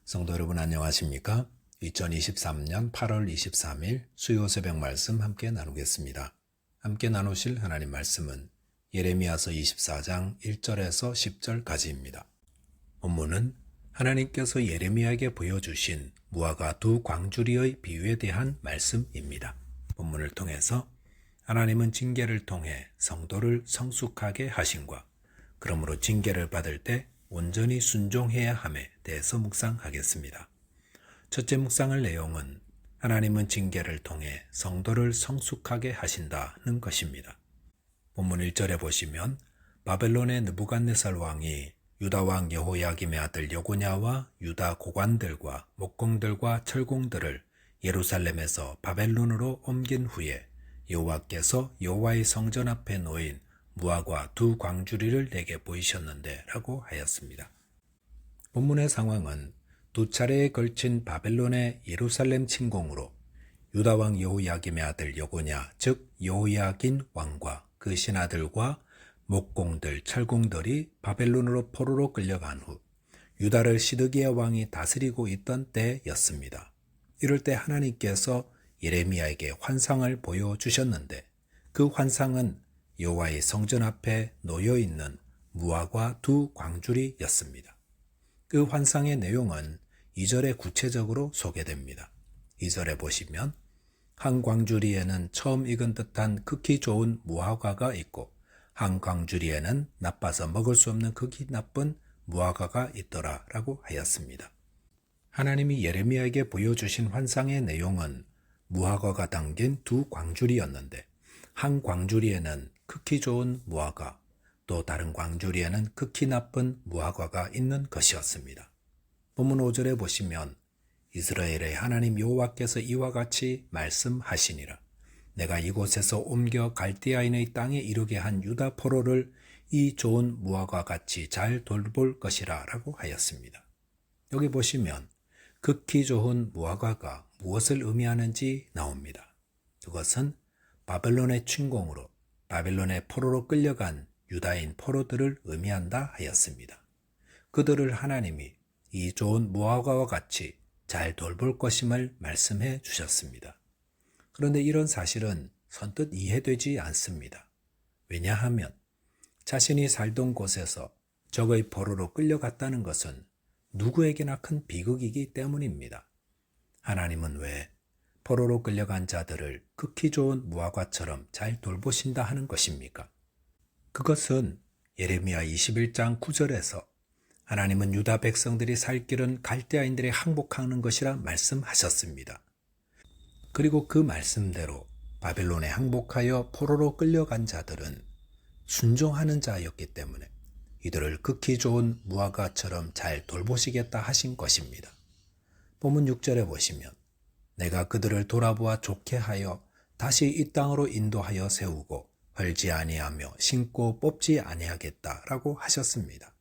성도 여러분 안녕하십니까? 2023년 8월 23일 수요 새벽 말씀 함께 나누겠습니다. 함께 나누실 하나님 말씀은 예레미야서 24장 1절에서 10절까지입니다. 본문은 하나님께서 예레미야에게 보여주신 무화과 두 광주리의 비유에 대한 말씀입니다. 본문을 통해서 하나님은 징계를 통해 성도를 성숙하게 하심과 그러므로 징계를 받을 때 온전히 순종해야 함에 대해서 묵상하겠습니다. 첫째 묵상할 내용은 하나님은 징계를 통해 성도를 성숙하게 하신다는 것입니다. 본문 1절에 보시면 바벨론의 느부갓네살 왕이 유다 왕 여호야김의 아들 여고냐와 유다 고관들과 목공들과 철공들을 예루살렘에서 바벨론으로 옮긴 후에 여호와께서 여호와의 성전 앞에 놓인 무화과 두 광주리를 내게 보이셨는데 라고 하였습니다. 본문의 상황은 두 차례에 걸친 바벨론의 예루살렘 침공으로 유다 왕 여호야김의 아들 여고냐 즉 여호야긴 왕과 그 신하들과 목공들, 철공들이 바벨론으로 포로로 끌려간 후 유다를 시드기야 왕이 다스리고 있던 때였습니다. 이럴 때 하나님께서 예레미야에게 환상을 보여주셨는데 그 환상은 여호와의 성전 앞에 놓여있는 무화과 두 광주리였습니다. 그 환상의 내용은 2절에 구체적으로 소개됩니다. 2절에 보시면 한 광주리에는 처음 익은 듯한 극히 좋은 무화과가 있고 한 광주리에는 나빠서 먹을 수 없는 극히 나쁜 무화과가 있더라 라고 하였습니다. 하나님이 예레미야에게 보여주신 환상의 내용은 무화과가 담긴 두 광주리였는데 한 광주리에는 극히 좋은 무화과, 또 다른 광주리에는 극히 나쁜 무화과가 있는 것이었습니다. 본문 5절에 보시면 이스라엘의 하나님 여호와께서 이와 같이 말씀하시니라. 내가 이곳에서 옮겨 갈대아인의 땅에 이르게 한 유다 포로를 이 좋은 무화과 같이 잘 돌볼 것이라 라고 하였습니다. 여기 보시면 극히 좋은 무화과가 무엇을 의미하는지 나옵니다. 그것은 바벨론의 침공으로 바벨론의 포로로 끌려간 유다인 포로들을 의미한다 하였습니다. 그들을 하나님이 이 좋은 무화과와 같이 잘 돌볼 것임을 말씀해 주셨습니다. 그런데 이런 사실은 선뜻 이해되지 않습니다. 왜냐하면 자신이 살던 곳에서 적의 포로로 끌려갔다는 것은 누구에게나 큰 비극이기 때문입니다. 하나님은 왜 포로로 끌려간 자들을 극히 좋은 무화과처럼 잘 돌보신다 하는 것입니까? 그것은 예레미야 21장 9절에서 하나님은 유다 백성들이 살 길은 갈대아인들이 항복하는 것이라 말씀하셨습니다. 그리고 그 말씀대로 바벨론에 항복하여 포로로 끌려간 자들은 순종하는 자였기 때문에 이들을 극히 좋은 무화과처럼 잘 돌보시겠다 하신 것입니다. 본문 6절에 보시면 내가 그들을 돌아보아 좋게 하여 다시 이 땅으로 인도하여 세우고 헐지 아니하며 심고 뽑지 아니하겠다라고 하셨습니다.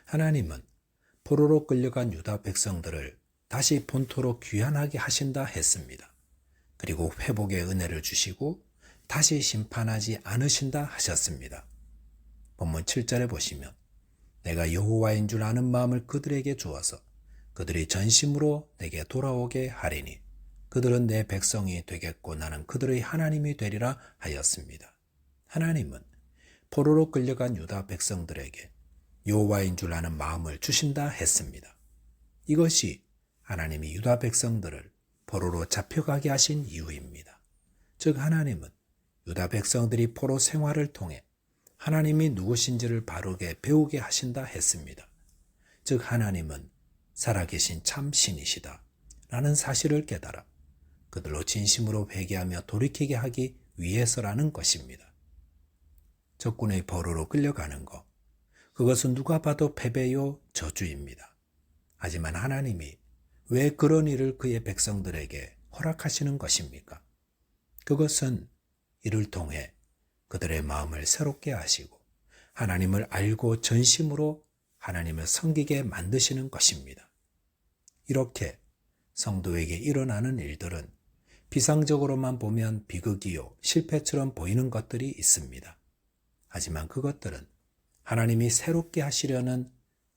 하나님은 포로로 끌려간 유다 백성들을 다시 본토로 귀환하게 하신다 했습니다. 그리고 회복의 은혜를 주시고 다시 심판하지 않으신다 하셨습니다. 본문 7절에 보시면 내가 여호와인 줄 아는 마음을 그들에게 주어서 그들이 전심으로 내게 돌아오게 하리니 그들은 내 백성이 되겠고 나는 그들의 하나님이 되리라 하였습니다. 하나님은 포로로 끌려간 유다 백성들에게 여호와인 줄 아는 마음을 주신다 했습니다. 이것이 하나님이 유다 백성들을 포로로 잡혀가게 하신 이유입니다. 즉 하나님은 유다 백성들이 포로 생활을 통해 하나님이 누구신지를 바르게 배우게 하신다 했습니다. 즉 하나님은 살아계신 참 신이시다 라는 사실을 깨달아 그들로 진심으로 회개하며 돌이키게 하기 위해서라는 것입니다. 적군의 포로로 끌려가는 것, 그것은 누가 봐도 패배요 저주입니다. 하지만 하나님이 왜 그런 일을 그의 백성들에게 허락하시는 것입니까? 그것은 이를 통해 그들의 마음을 새롭게 하시고 하나님을 알고 전심으로 하나님을 섬기게 만드시는 것입니다. 이렇게 성도에게 일어나는 일들은 비상적으로만 보면 비극이요 실패처럼 보이는 것들이 있습니다. 하지만 그것들은 하나님이 새롭게 하시려는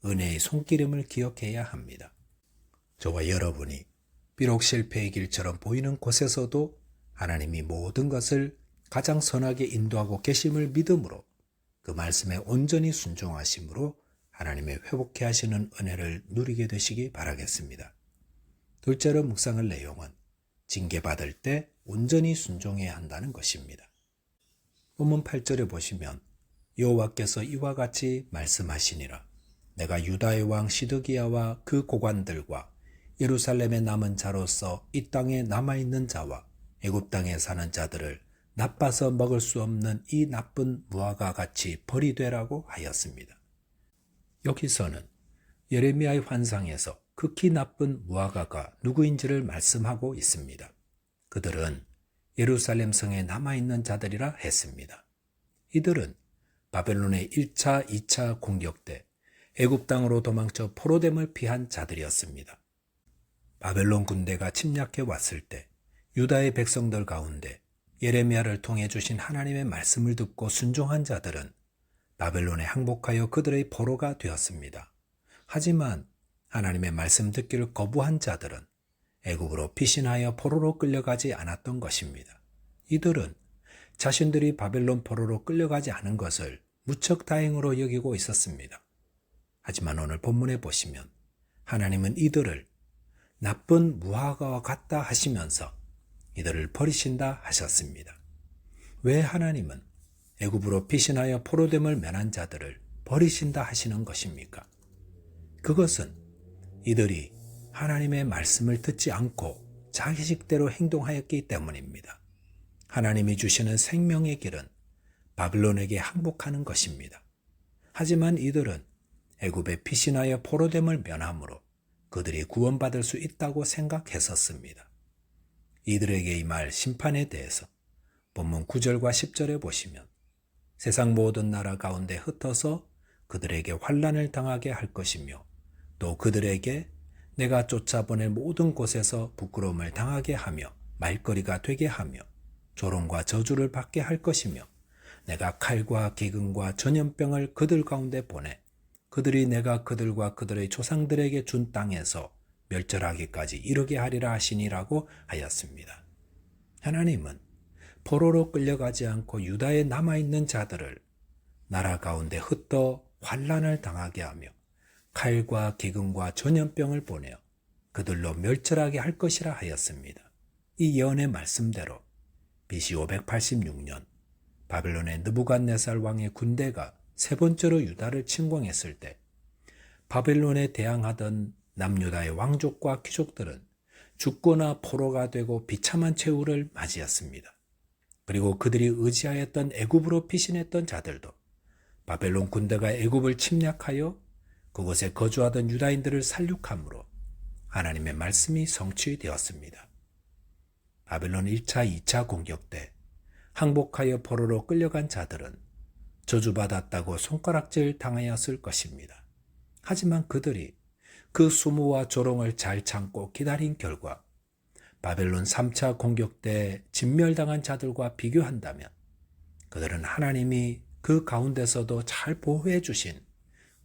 은혜의 손길임을 기억해야 합니다. 저와 여러분이 비록 실패의 길처럼 보이는 곳에서도 하나님이 모든 것을 가장 선하게 인도하고 계심을 믿음으로 그 말씀에 온전히 순종하심으로 하나님의 회복케 하시는 은혜를 누리게 되시기 바라겠습니다. 둘째로 묵상할 내용은 징계받을 때 온전히 순종해야 한다는 것입니다. 본문 8절에 보시면 여호와께서 이와 같이 말씀하시니라. 내가 유다의 왕 시드기야와 그 고관들과 예루살렘에 남은 자로서 이 땅에 남아있는 자와 애굽 땅에 사는 자들을 나빠서 먹을 수 없는 이 나쁜 무화과 같이 버리되라고 하였습니다. 여기서는 예레미야의 환상에서 극히 나쁜 무화과가 누구인지를 말씀하고 있습니다. 그들은 예루살렘 성에 남아있는 자들이라 했습니다. 이들은 바벨론의 1차, 2차 공격 때 애굽 땅으로 도망쳐 포로됨을 피한 자들이었습니다. 바벨론 군대가 침략해 왔을 때 유다의 백성들 가운데 예레미야를 통해 주신 하나님의 말씀을 듣고 순종한 자들은 바벨론에 항복하여 그들의 포로가 되었습니다. 하지만 하나님의 말씀 듣기를 거부한 자들은 애굽으로 피신하여 포로로 끌려가지 않았던 것입니다. 이들은 자신들이 바벨론 포로로 끌려가지 않은 것을 무척 다행으로 여기고 있었습니다. 하지만 오늘 본문에 보시면 하나님은 이들을 나쁜 무화과와 같다 하시면서 이들을 버리신다 하셨습니다. 왜 하나님은 애굽으로 피신하여 포로됨을 면한 자들을 버리신다 하시는 것입니까? 그것은 이들이 하나님의 말씀을 듣지 않고 자기식대로 행동하였기 때문입니다. 하나님이 주시는 생명의 길은 바벨론에게 항복하는 것입니다. 하지만 이들은 애굽에 피신하여 포로됨을 면함으로 그들이 구원받을 수 있다고 생각했었습니다. 이들에게 임할 심판에 대해서 본문 9절과 10절에 보시면 세상 모든 나라 가운데 흩어서 그들에게 환난을 당하게 할 것이며 또 그들에게 내가 쫓아보낼 모든 곳에서 부끄러움을 당하게 하며 말거리가 되게 하며 조롱과 저주를 받게 할 것이며 내가 칼과 기근과 전염병을 그들 가운데 보내 그들이 내가 그들과 그들의 조상들에게 준 땅에서 멸절하기까지 이르게 하리라 하시니라고 하였습니다. 하나님은 포로로 끌려가지 않고 유다에 남아있는 자들을 나라 가운데 흩어 환난을 당하게 하며 칼과 기근과 전염병을 보내어 그들로 멸절하게 할 것이라 하였습니다. 이 예언의 말씀대로 BC 586년 바벨론의 느부갓네살 왕의 군대가 세 번째로 유다를 침공했을 때 바벨론에 대항하던 남유다의 왕족과 귀족들은 죽거나 포로가 되고 비참한 최후를 맞이했습니다. 그리고 그들이 의지하였던 애굽으로 피신했던 자들도 바벨론 군대가 애굽을 침략하여 그곳에 거주하던 유다인들을 살육함으로 하나님의 말씀이 성취되었습니다. 바벨론 1차, 2차 공격 때 항복하여 포로로 끌려간 자들은 저주받았다고 손가락질 당하였을 것입니다. 하지만 그들이 그 수모와 조롱을 잘 참고 기다린 결과 바벨론 3차 공격 때 진멸당한 자들과 비교한다면 그들은 하나님이 그 가운데서도 잘 보호해 주신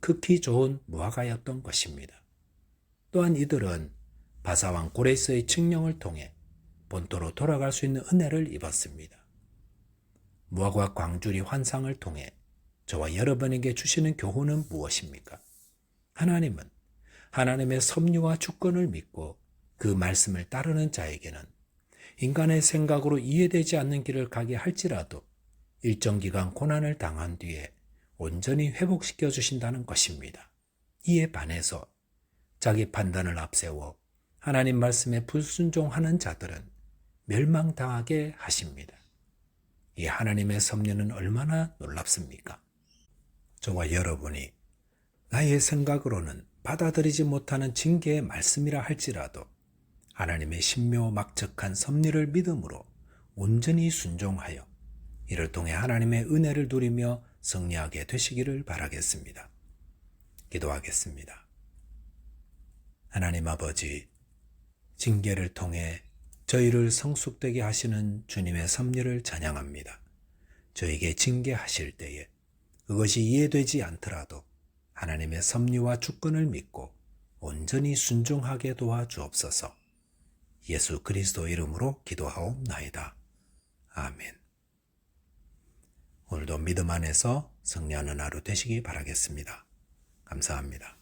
극히 좋은 무화과였던 것입니다. 또한 이들은 바사왕 고레스의 칙령을 통해 본토로 돌아갈 수 있는 은혜를 입었습니다. 무화과 광주리 환상을 통해 저와 여러분에게 주시는 교훈은 무엇입니까? 하나님은 하나님의 섭리와 주권을 믿고 그 말씀을 따르는 자에게는 인간의 생각으로 이해되지 않는 길을 가게 할지라도 일정 기간 고난을 당한 뒤에 온전히 회복시켜 주신다는 것입니다. 이에 반해서 자기 판단을 앞세워 하나님 말씀에 불순종하는 자들은 멸망당하게 하십니다. 이 하나님의 섭리는 얼마나 놀랍습니까? 저와 여러분이 나의 생각으로는 받아들이지 못하는 징계의 말씀이라 할지라도 하나님의 신묘막측한 섭리를 믿음으로 온전히 순종하여 이를 통해 하나님의 은혜를 누리며 승리하게 되시기를 바라겠습니다. 기도하겠습니다. 하나님 아버지, 징계를 통해 저희를 성숙되게 하시는 주님의 섭리를 찬양합니다. 저에게 징계하실 때에 그것이 이해되지 않더라도 하나님의 섭리와 주권을 믿고 온전히 순종하게 도와주옵소서. 예수 그리스도 이름으로 기도하옵나이다. 아멘. 오늘도 믿음 안에서 승리하는 하루 되시기 바라겠습니다. 감사합니다.